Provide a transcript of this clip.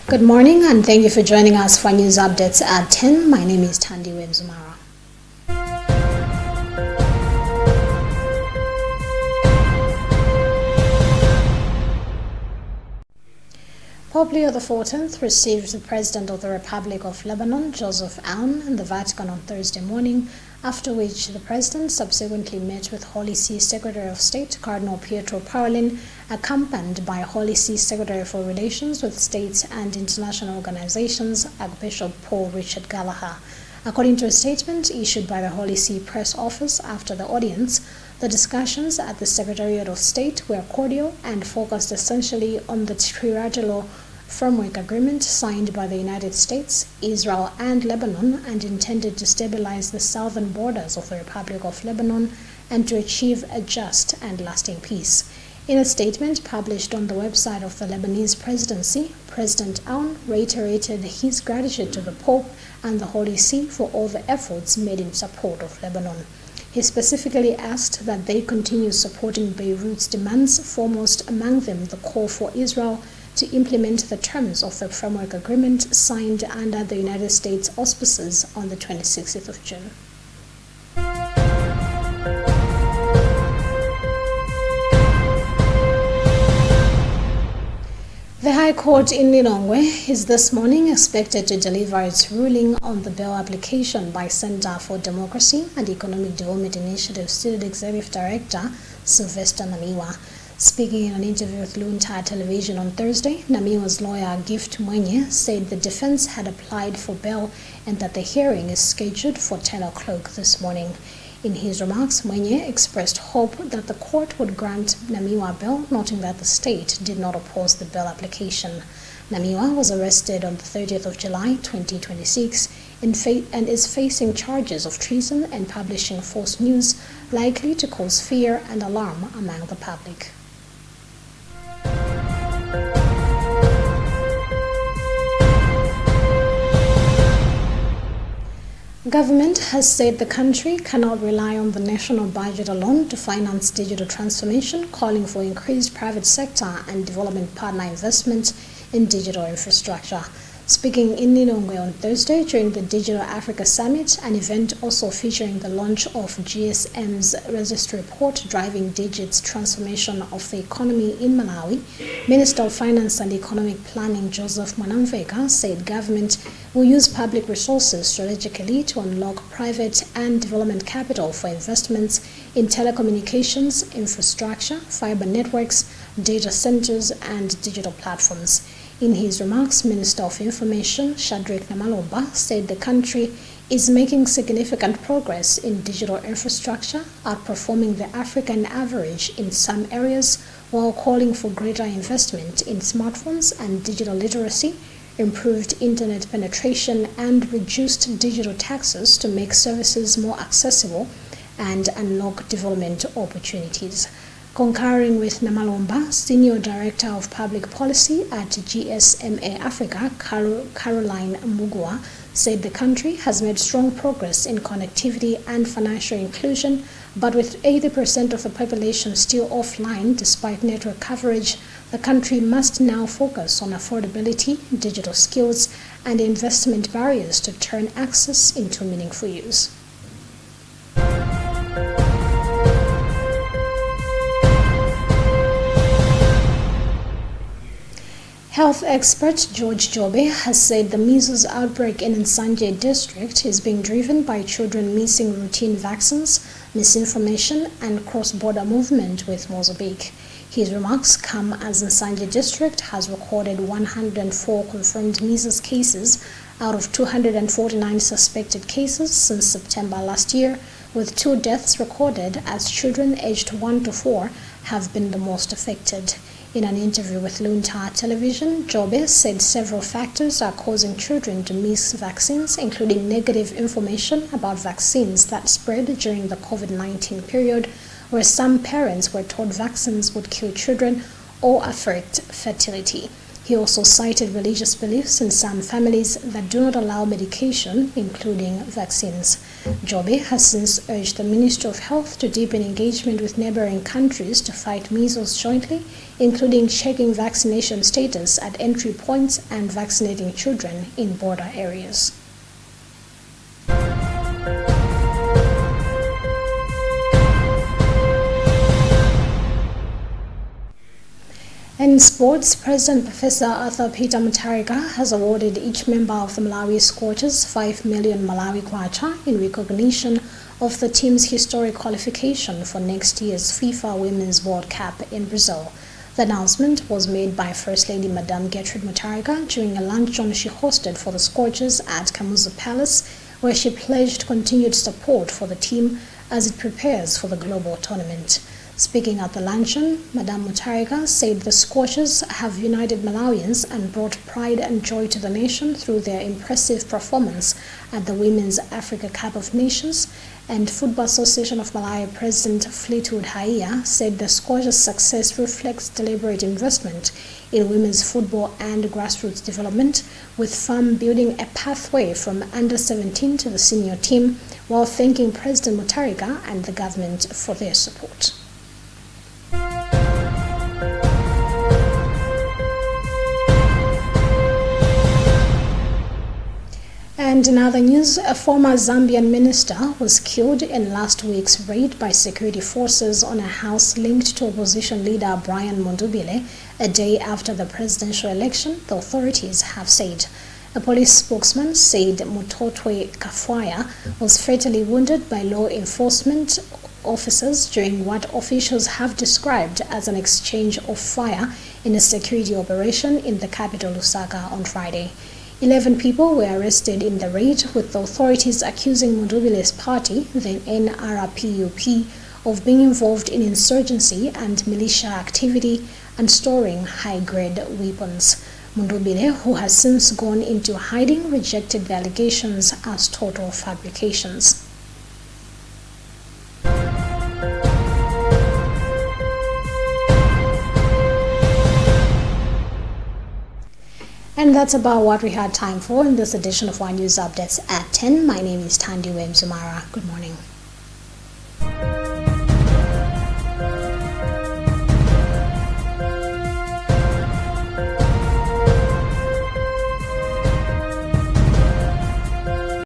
Good morning and thank you for joining us for news updates at 10. My name is Tandi Wemzumara. Pope Leo XIV received the President of the Republic of Lebanon, Joseph Aoun, in the Vatican on Thursday morning, after which the President subsequently met with Holy See Secretary of State Cardinal Pietro Parolin, accompanied by Holy See Secretary for Relations with States and International Organizations, Archbishop Paul Richard Gallagher. According to a statement issued by the Holy See Press Office after the audience, the discussions at the Secretariat of State were cordial and focused essentially on the trilateral framework agreement signed by the United States, Israel, and Lebanon and intended to stabilize the southern borders of the Republic of Lebanon and to achieve a just and lasting peace. In a statement published on the website of the Lebanese presidency, President Aoun reiterated his gratitude to the Pope and the Holy See for all the efforts made in support of Lebanon. He specifically asked that they continue supporting Beirut's demands, foremost among them the call for Israel to implement the terms of the framework agreement signed under the United States auspices on the 26th of June. The High Court in Lilongwe is this morning expected to deliver its ruling on the bail application by Center for Democracy and Economic Development Initiative Student Executive Director Sylvester Namiwa. Speaking in an interview with Luntha television on Thursday, Namiwa's lawyer Gift Mwenye said the defense had applied for bail and that the hearing is scheduled for 10 o'clock this morning. In his remarks, Mwenye expressed hope that the court would grant Namiwa bail, noting that the state did not oppose the bail application. Namiwa was arrested on the 30th of July 2026 and is facing charges of treason and publishing false news, likely to cause fear and alarm among the public. Government has said the country cannot rely on the national budget alone to finance digital transformation, calling for increased private sector and development partner investment in digital infrastructure. Speaking in Lilongwe on Thursday during the Digital Africa Summit, an event also featuring the launch of GSM's registry report driving digits transformation of the economy in Malawi, Minister of Finance and Economic Planning Joseph Mwanamveka said government will use public resources strategically to unlock private and development capital for investments in telecommunications, infrastructure, fiber networks, data centers, and digital platforms. In his remarks, Minister of Information Shadrack Namalomba said the country is making significant progress in digital infrastructure, outperforming the African average in some areas, while calling for greater investment in smartphones and digital literacy, improved internet penetration, and reduced digital taxes to make services more accessible and unlock development opportunities. Concurring with Namalomba, Senior Director of Public Policy at GSMA Africa, Caroline Mugua, said the country has made strong progress in connectivity and financial inclusion, but with 80% of the population still offline despite network coverage, the country must now focus on affordability, digital skills, and investment barriers to turn access into meaningful use. Health expert George Jobe has said the measles outbreak in Nsanje district is being driven by children missing routine vaccines, misinformation, and cross-border movement with Mozambique. His remarks come as Nsanje district has recorded 104 confirmed measles cases out of 249 suspected cases since September last year, with 2 deaths recorded as children aged 1 to 4 have been the most affected. In an interview with Luntha television, Jobe said several factors are causing children to miss vaccines, including negative information about vaccines that spread during the COVID-19 period, where some parents were told vaccines would kill children or affect fertility. He also cited religious beliefs in some families that do not allow medication, including vaccines. Jobe has since urged the Ministry of Health to deepen engagement with neighboring countries to fight measles jointly, including checking vaccination status at entry points and vaccinating children in border areas. In sports, President Professor Arthur Peter Mutharika has awarded each member of the Malawi Scorchers 5 million Malawi kwacha in recognition of the team's historic qualification for next year's FIFA Women's World Cup in Brazil. The announcement was made by First Lady Madame Gertrude Mutharika during a luncheon she hosted for the Scorchers at Kamuzu Palace, where she pledged continued support for the team as it prepares for the global tournament. Speaking at the luncheon, Madame Mutharika said the Scorchers have united Malawians and brought pride and joy to the nation through their impressive performance at the Women's Africa Cup of Nations, and Football Association of Malawi President Fleetwood Haiya said the Scorchers' success reflects deliberate investment in women's football and grassroots development, with FAM building a pathway from under-17 to the senior team, while thanking President Mutharika and the government for their support. And in other news, a former Zambian minister was killed in last week's raid by security forces on a house linked to opposition leader Brian Mundubile, a day after the presidential election, the authorities have said. A police spokesman said Mutotwe Kafwaya was fatally wounded by law enforcement officers during what officials have described as an exchange of fire in a security operation in the capital Lusaka on Friday. 11 people were arrested in the raid, with the authorities accusing Mundubile's party, the NRPUP, of being involved in insurgency and militia activity and storing high-grade weapons. Mundubile, who has since gone into hiding, rejected the allegations as total fabrications. And that's about what we had time for in this edition of our news updates at 10. My name is Tandy Wemzumara. Good morning.